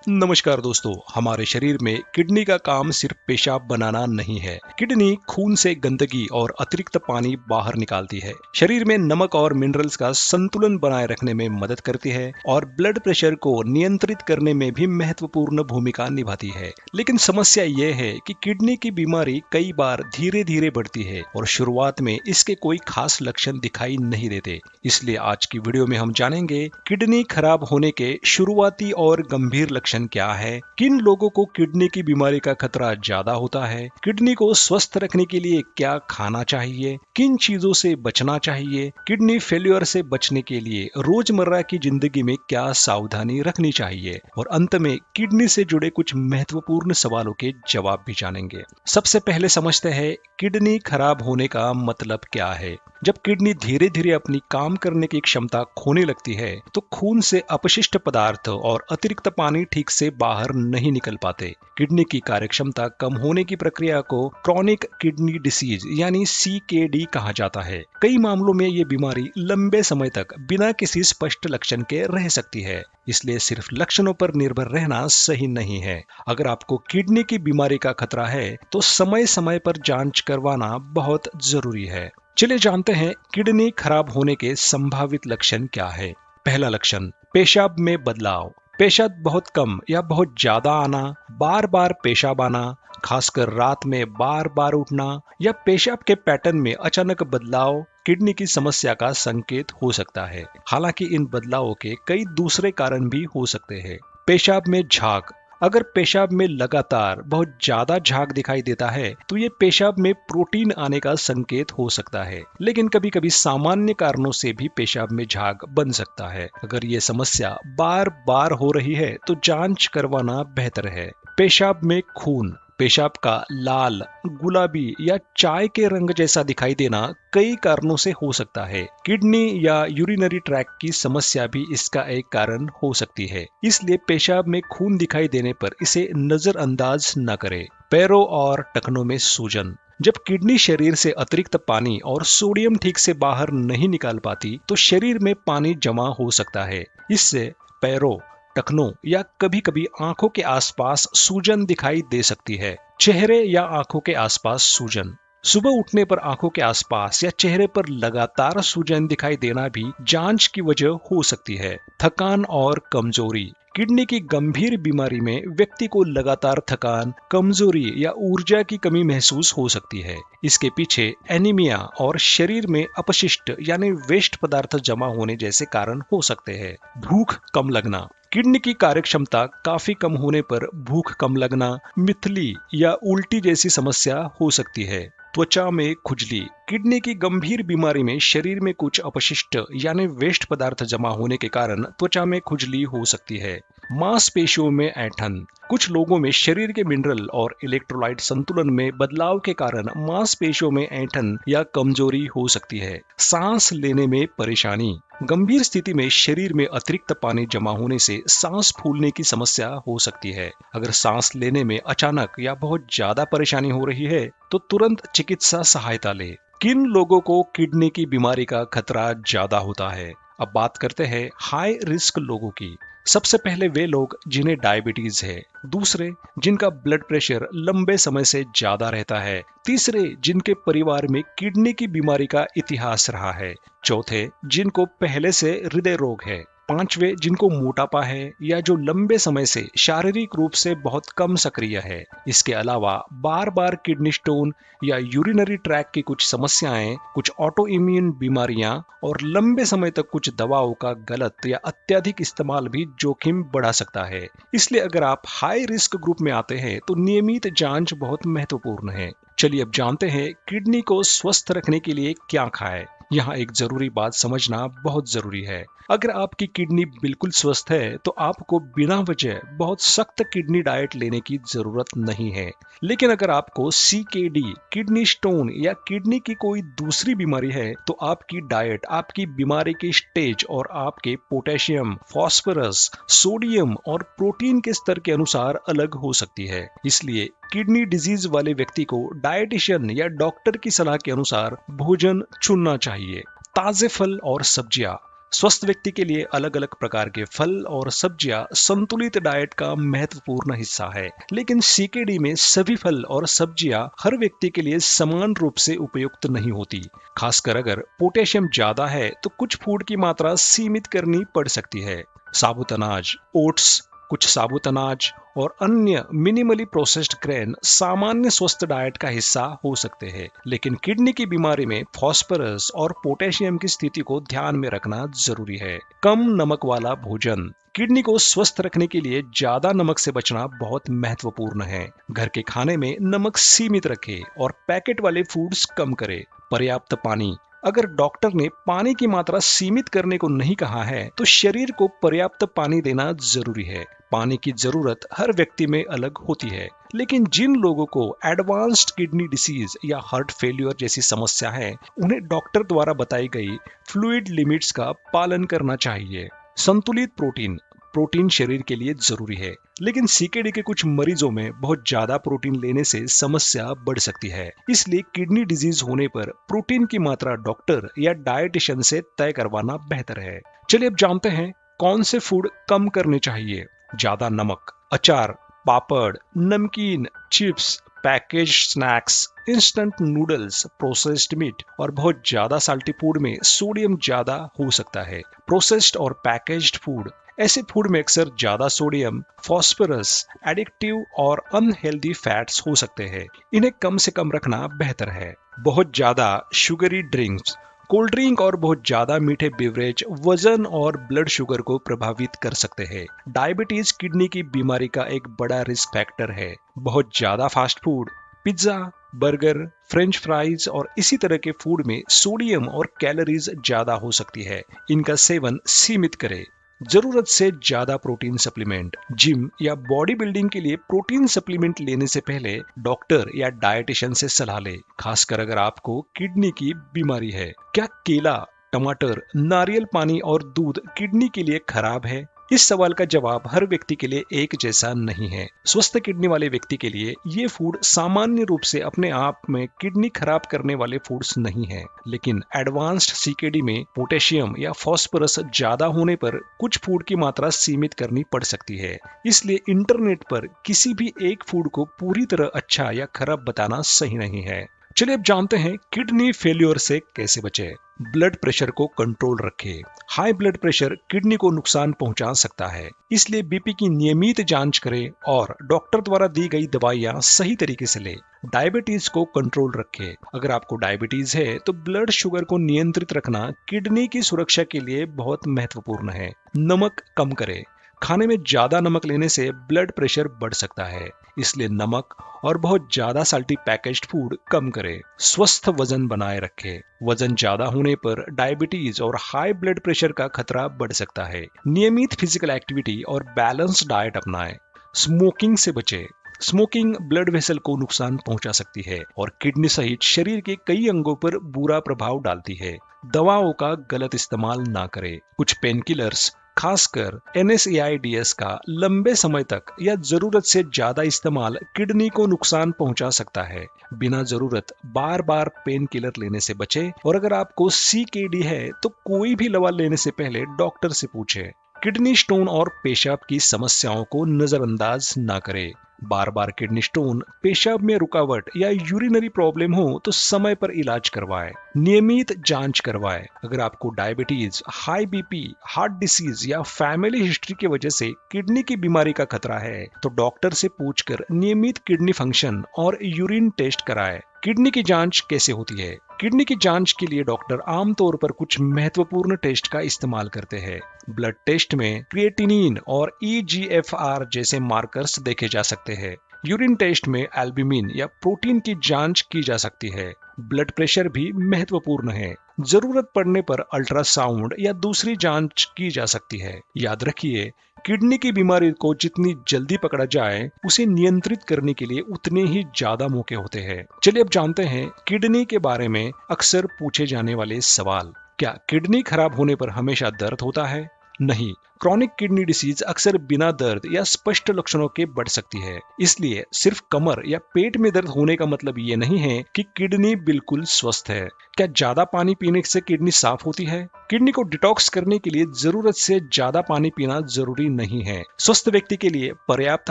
नमस्कार दोस्तों। हमारे शरीर में किडनी का काम सिर्फ पेशाब बनाना नहीं है। किडनी खून से गंदगी और अतिरिक्त पानी बाहर निकालती है, शरीर में नमक और मिनरल्स का संतुलन बनाए रखने में मदद करती है और ब्लड प्रेशर को नियंत्रित करने में भी महत्वपूर्ण भूमिका निभाती है। लेकिन समस्या ये है कि किडनी की बीमारी कई बार धीरे धीरे बढ़ती है और शुरुआत में इसके कोई खास लक्षण दिखाई नहीं देते। इसलिए आज की वीडियो में हम जानेंगे किडनी खराब होने के शुरुआती और गंभीर लक्षण क्या है, किन लोगों को किडनी की बीमारी का खतरा ज्यादा होता है, किडनी को स्वस्थ रखने के लिए क्या खाना चाहिए, किन चीजों से बचना चाहिए, किडनी फेल्योर से बचने के लिए रोजमर्रा की जिंदगी में क्या सावधानी रखनी चाहिए और अंत में किडनी से जुड़े कुछ महत्वपूर्ण सवालों के जवाब भी जानेंगे। सबसे पहले समझते हैं किडनी खराब होने का मतलब क्या है। जब किडनी धीरे धीरे अपनी काम करने की क्षमता खोने लगती है तो खून से अपशिष्ट पदार्थ और अतिरिक्त पानी ठीक से बाहर नहीं निकल पाते। किडनी की कार्यक्षमता कम होने की प्रक्रिया को क्रॉनिक किडनी डिसीज यानी CKD कहा जाता है। कई मामलों में ये बीमारी लंबे समय तक बिना किसी स्पष्ट लक्षण के रह सकती है, इसलिए सिर्फ लक्षणों पर निर्भर रहना सही नहीं है। अगर आपको किडनी की बीमारी का खतरा है तो समय समय पर जांच करवाना बहुत जरूरी है। चलिए जानते हैं किडनी खराब होने के संभावित लक्षण क्या है। पहला लक्षण, पेशाब में बदलाव। पेशाब बहुत कम या बहुत ज्यादा आना, बार बार पेशाब आना, खासकर रात में बार बार उठना या पेशाब के पैटर्न में अचानक बदलाव किडनी की समस्या का संकेत हो सकता है। हालांकि इन बदलावों के कई दूसरे कारण भी हो सकते हैं। पेशाब में झाग। अगर पेशाब में लगातार बहुत ज्यादा झाग दिखाई देता है तो ये पेशाब में प्रोटीन आने का संकेत हो सकता है, लेकिन कभी कभी सामान्य कारणों से भी पेशाब में झाग बन सकता है। अगर ये समस्या बार बार हो रही है तो जांच करवाना बेहतर है। पेशाब में खून। पेशाब का लाल, गुलाबी या चाय के रंग जैसा दिखाई देना कई कारणों से हो सकता है। किडनी या यूरिनरी ट्रैक की समस्या भी इसका एक कारण हो सकती है, इसलिए पेशाब में खून दिखाई देने पर इसे नजरअंदाज न करें। पैरों और टखनों में सूजन। जब किडनी शरीर से अतिरिक्त पानी और सोडियम ठीक से बाहर नहीं निकाल पाती तो शरीर में पानी जमा हो सकता है। इससे पैरों, टखनों या कभी कभी आंखों के आसपास सूजन दिखाई दे सकती है। चेहरे या आंखों के आसपास सूजन। सुबह उठने पर आंखों के आसपास या चेहरे पर लगातार सूजन दिखाई देना भी जांच की वजह हो सकती है। थकान और कमजोरी। किडनी की गंभीर बीमारी में व्यक्ति को लगातार थकान, कमजोरी या ऊर्जा की कमी महसूस हो सकती है। इसके पीछे एनीमिया और शरीर में अपशिष्ट यानी वेस्ट पदार्थ जमा होने जैसे कारण हो सकते हैं। भूख कम लगना। किडनी की कार्यक्षमता काफी कम होने पर भूख कम लगना, मितली या उल्टी जैसी समस्या हो सकती है। त्वचा में खुजली। किडनी की गंभीर बीमारी में शरीर में कुछ अपशिष्ट यानी वेस्ट पदार्थ जमा होने के कारण त्वचा में खुजली हो सकती है। मांसपेशियों में ऐंठन। कुछ लोगों में शरीर के मिनरल और इलेक्ट्रोलाइट संतुलन में बदलाव के कारण मांसपेशियों में ऐंठन या कमजोरी हो सकती है। सांस लेने में परेशानी। गंभीर स्थिति में शरीर में अतिरिक्त पानी जमा होने से सांस फूलने की समस्या हो सकती है। अगर सांस लेने में अचानक या बहुत ज्यादा परेशानी हो रही है तो तुरंत चिकित्सा सहायता ले। किन लोगों को किडनी की बीमारी का खतरा ज्यादा होता है? अब बात करते हैं हाई रिस्क लोगों की। सबसे पहले वे लोग जिन्हें डायबिटीज है, दूसरे जिनका ब्लड प्रेशर लंबे समय से ज्यादा रहता है, तीसरे जिनके परिवार में किडनी की बीमारी का इतिहास रहा है, चौथे जिनको पहले से हृदय रोग है, पांचवे जिनको मोटापा है या जो लंबे समय से शारीरिक रूप से बहुत कम सक्रिय है। इसके अलावा बार बार किडनी स्टोन या यूरिनरी ट्रैक की कुछ समस्याएं, कुछ ऑटो इम्यून बीमारियां और लंबे समय तक कुछ दवाओं का गलत या अत्यधिक इस्तेमाल भी जोखिम बढ़ा सकता है। इसलिए अगर आप हाई रिस्क ग्रुप में आते हैं तो नियमित जांच बहुत महत्वपूर्ण है। चलिए अब जानते हैं किडनी को स्वस्थ रखने के लिए क्या खाएं। यहाँ एक जरूरी बात समझना बहुत जरूरी है। अगर आपकी किडनी बिल्कुल स्वस्थ है तो आपको बिना वजह बहुत सख्त किडनी डाइट लेने की जरूरत नहीं है। लेकिन अगर आपको CKD, किडनी स्टोन या किडनी की कोई दूसरी बीमारी है तो आपकी डाइट आपकी बीमारी के स्टेज और आपके पोटेशियम, फास्फोरस, सोडियम और प्रोटीन के स्तर के अनुसार अलग हो सकती है। इसलिए किडनी डिजीज वाले व्यक्ति को डायटिशियन या डॉक्टर की सलाह के अनुसार भोजन चुनना चाहिए। ताजे फल और सब्जियां। स्वस्थ व्यक्ति के लिए अलग अलग प्रकार के फल और सब्जियां संतुलित डाइट का महत्वपूर्ण हिस्सा है, लेकिन सीकेडी में सभी फल और सब्जियां हर व्यक्ति के लिए समान रूप से उपयुक्त नहीं होती। खासकर अगर पोटेशियम ज्यादा है तो कुछ फूड की मात्रा सीमित करनी पड़ सकती है। साबुत अनाज, ओट्स, कुछ साबुत अनाज और अन्य मिनिमली प्रोसेस्ड ग्रेन सामान्य स्वस्थ डाइट का हिस्सा हो सकते हैं, लेकिन किडनी की बीमारी में फास्फोरस और पोटेशियम की स्थिति को ध्यान में रखना जरूरी है। कम नमक वाला भोजन, किडनी को स्वस्थ रखने के लिए ज्यादा नमक से बचना बहुत महत्वपूर्ण है। घर के खाने में नमक सीमित रखें और पैकेट वाले फूड्स कम करें। पर्याप्त पानी, अगर डॉक्टर ने पानी की मात्रा सीमित करने को नहीं कहा है तो शरीर को पर्याप्त पानी देना जरूरी है। पानी की जरूरत हर व्यक्ति में अलग होती है, लेकिन जिन लोगों को एडवांस्ड किडनी डिसीज या हार्ट फेल्यूर जैसी समस्या है, उन्हें डॉक्टर द्वारा बताई गई फ्लूइड लिमिट्स का पालन करना चाहिए। संतुलित प्रोटीन, प्रोटीन शरीर के लिए जरूरी है, लेकिन सीकेडी के कुछ मरीजों में बहुत ज्यादा प्रोटीन लेने से समस्या बढ़ सकती है। इसलिए किडनी डिजीज होने पर प्रोटीन की मात्रा डॉक्टर या डाइटिशियन से तय करवाना बेहतर है। चलिए अब जानते हैं कौन से फूड कम करने चाहिए। ज्यादा नमक, अचार, पापड़, नमकीन, chips, package snacks, instant noodles, processed meat और बहुत ज्यादा साल्टी फूड में सोडियम ज्यादा हो सकता है। प्रोसेस्ड और पैकेज्ड फूड, ऐसे फूड में अक्सर ज्यादा सोडियम, फास्फोरस, एडिक्टिव और अनहेल्दी फैट्स हो सकते हैं। इन्हें कम से कम रखना बेहतर है। बहुत ज्यादा शुगरी ड्रिंक्स, कोल्ड ड्रिंक और बहुत ज्यादा मीठे बेवरेज वजन और ब्लड शुगर को प्रभावित कर सकते हैं। डायबिटीज किडनी की बीमारी का एक बड़ा रिस्क फैक्टर है। बहुत ज्यादा fast food, pizza, burger, French fries और इसी तरह के फूड में सोडियम और कैलोरीज ज्यादा हो सकती है। इनका सेवन सीमित करें। जरूरत से ज्यादा प्रोटीन सप्लीमेंट, जिम या बॉडी बिल्डिंग के लिए प्रोटीन सप्लीमेंट लेने से पहले डॉक्टर या डाइटिशियन से सलाह लें, खासकर अगर आपको किडनी की बीमारी है। क्या केला, टमाटर, नारियल पानी और दूध किडनी के लिए खराब है? इस सवाल का जवाब हर व्यक्ति के लिए एक जैसा नहीं है। स्वस्थ किडनी वाले व्यक्ति के लिए ये फूड सामान्य रूप से अपने आप में किडनी खराब करने वाले फूड्स नहीं है, लेकिन एडवांस्ड सीकेडी में पोटेशियम या फास्फोरस ज्यादा होने पर कुछ फूड की मात्रा सीमित करनी पड़ सकती है। इसलिए इंटरनेट पर किसी भी एक फूड को पूरी तरह अच्छा या खराब बताना सही नहीं है। चलिए अब जानते हैं किडनी फेल्योर से कैसे बचें। ब्लड प्रेशर को कंट्रोल रखें। हाई ब्लड प्रेशर किडनी को नुकसान पहुंचा सकता है, इसलिए बीपी की नियमित जांच करें और डॉक्टर द्वारा दी गई दवाइयां सही तरीके से लें। डायबिटीज को कंट्रोल रखें। अगर आपको डायबिटीज है तो ब्लड शुगर को नियंत्रित रखना किडनी की सुरक्षा के लिए बहुत महत्वपूर्ण है। नमक कम करें। खाने में ज्यादा नमक लेने से ब्लड प्रेशर बढ़ सकता है, इसलिए नमक और बहुत ज्यादा साल्टी पैकेज्ड फूड कम करें। स्वस्थ वजन बनाए रखें। वजन ज्यादा होने पर डायबिटीज और हाई ब्लड प्रेशर का खतरा बढ़ सकता है। नियमित फिजिकल एक्टिविटी और बैलेंस डाइट अपनाएं। स्मोकिंग से बचें। स्मोकिंग ब्लड वेसल को नुकसान पहुंचा सकती है और किडनी सहित शरीर के कई अंगों पर बुरा प्रभाव डालती है। दवाओं का गलत इस्तेमाल ना करें। कुछ पेन किलर्स, खासकर NSAIDs का लंबे समय तक या जरूरत से ज्यादा इस्तेमाल किडनी को नुकसान पहुंचा सकता है। बिना जरूरत बार बार पेन किलर लेने से बचें और अगर आपको CKD है तो कोई भी दवा लेने से पहले डॉक्टर से पूछें। किडनी स्टोन और पेशाब की समस्याओं को नजरअंदाज ना करें। बार बार किडनी स्टोन, पेशाब में रुकावट या यूरिनरी प्रॉब्लम हो तो समय पर इलाज करवाएं। नियमित जांच करवाएं। अगर आपको diabetes, high BP, heart disease या फैमिली हिस्ट्री की वजह से किडनी की बीमारी का खतरा है तो डॉक्टर से पूछकर नियमित किडनी फंक्शन और यूरिन टेस्ट कराएं। किडनी की जांच कैसे होती है? किडनी की जांच के लिए डॉक्टर आमतौर पर कुछ महत्वपूर्ण टेस्ट का इस्तेमाल करते हैं। ब्लड टेस्ट में क्रिएटिनिन और EGFR जैसे मार्कर्स देखे जा सकते हैं। यूरिन टेस्ट में एल्ब्यूमिन या प्रोटीन की जांच की जा सकती है। ब्लड प्रेशर भी महत्वपूर्ण है। जरूरत पड़ने पर अल्ट्रासाउंड या दूसरी जांच की जा सकती है। याद रखिए, किडनी की बीमारी को जितनी जल्दी पकड़ा जाए उसे नियंत्रित करने के लिए उतने ही ज्यादा मौके होते हैं। चलिए अब जानते हैं किडनी के बारे में अक्सर पूछे जाने वाले सवाल। क्या किडनी खराब होने पर हमेशा दर्द होता है? नहीं, क्रॉनिक किडनी डिसीज अक्सर बिना दर्द या स्पष्ट लक्षणों के बढ़ सकती है। इसलिए सिर्फ कमर या पेट में दर्द होने का मतलब ये नहीं है कि किडनी बिल्कुल स्वस्थ है। क्या ज्यादा पानी पीने से किडनी साफ होती है? किडनी को डिटॉक्स करने के लिए जरूरत से ज्यादा पानी पीना जरूरी नहीं है। स्वस्थ व्यक्ति के लिए पर्याप्त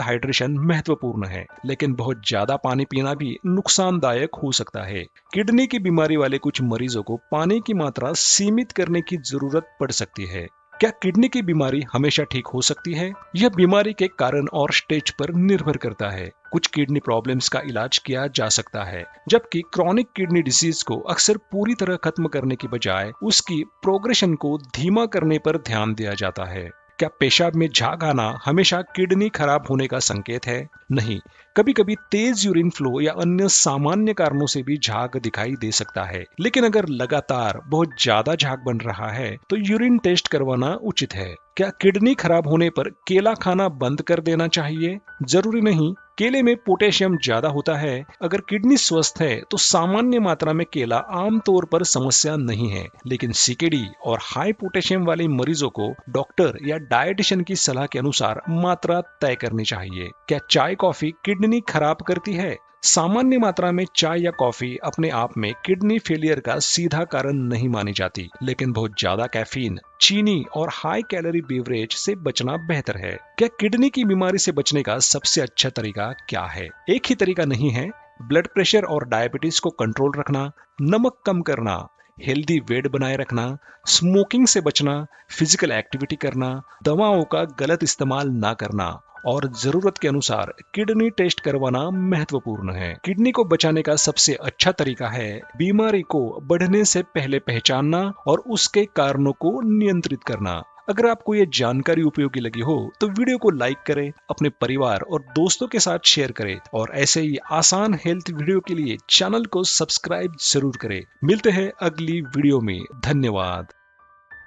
हाइड्रेशन महत्वपूर्ण है, लेकिन बहुत ज्यादा पानी पीना भी नुकसानदायक हो सकता है। किडनी की बीमारी वाले कुछ मरीजों को पानी की मात्रा सीमित करने की जरूरत पड़ सकती है। क्या किडनी की बीमारी हमेशा ठीक हो सकती है? यह बीमारी के कारण और स्टेज पर निर्भर करता है। कुछ किडनी प्रॉब्लम्स का इलाज किया जा सकता है, जबकि क्रॉनिक किडनी डिसीज को अक्सर पूरी तरह खत्म करने की बजाय उसकी प्रोग्रेशन को धीमा करने पर ध्यान दिया जाता है। क्या पेशाब में झाग आना हमेशा किडनी खराब होने का संकेत है? नहीं, कभी कभी तेज यूरिन फ्लो या अन्य सामान्य कारणों से भी झाग दिखाई दे सकता है। लेकिन अगर लगातार बहुत ज्यादा झाग बन रहा है तो यूरिन टेस्ट करवाना उचित है। क्या किडनी खराब होने पर केला खाना बंद कर देना चाहिए? जरूरी नहीं। केले में पोटेशियम ज्यादा होता है। अगर किडनी स्वस्थ है तो सामान्य मात्रा में केला आमतौर पर समस्या नहीं है, लेकिन सीकेडी और हाई पोटेशियम वाले मरीजों को डॉक्टर या डायटिशियन की सलाह के अनुसार मात्रा तय करनी चाहिए। क्या चाय कॉफी किडनी खराब करती है? सामान्य मात्रा में चाय या कॉफी अपने आप में किडनी फेलियर का सीधा कारण नहीं मानी जाती, लेकिन बहुत ज्यादा कैफीन, चीनी और हाई कैलोरी बेवरेज से बचना बेहतर है। क्या किडनी की बीमारी से बचने का सबसे अच्छा तरीका क्या है? एक ही तरीका नहीं है। ब्लड प्रेशर और डायबिटीज को कंट्रोल रखना, नमक कम करना, हेल्दी वेट बनाए रखना, स्मोकिंग से बचना, फिजिकल एक्टिविटी करना, दवाओं का गलत इस्तेमाल ना करना और जरूरत के अनुसार किडनी टेस्ट करवाना महत्वपूर्ण है। किडनी को बचाने का सबसे अच्छा तरीका है बीमारी को बढ़ने से पहले पहचानना और उसके कारणों को नियंत्रित करना। अगर आपको ये जानकारी उपयोगी लगी हो तो वीडियो को लाइक करें, अपने परिवार और दोस्तों के साथ शेयर करें और ऐसे ही आसान हेल्थ वीडियो के लिए चैनल को सब्सक्राइब जरूर करें। मिलते हैं अगली वीडियो में। धन्यवाद।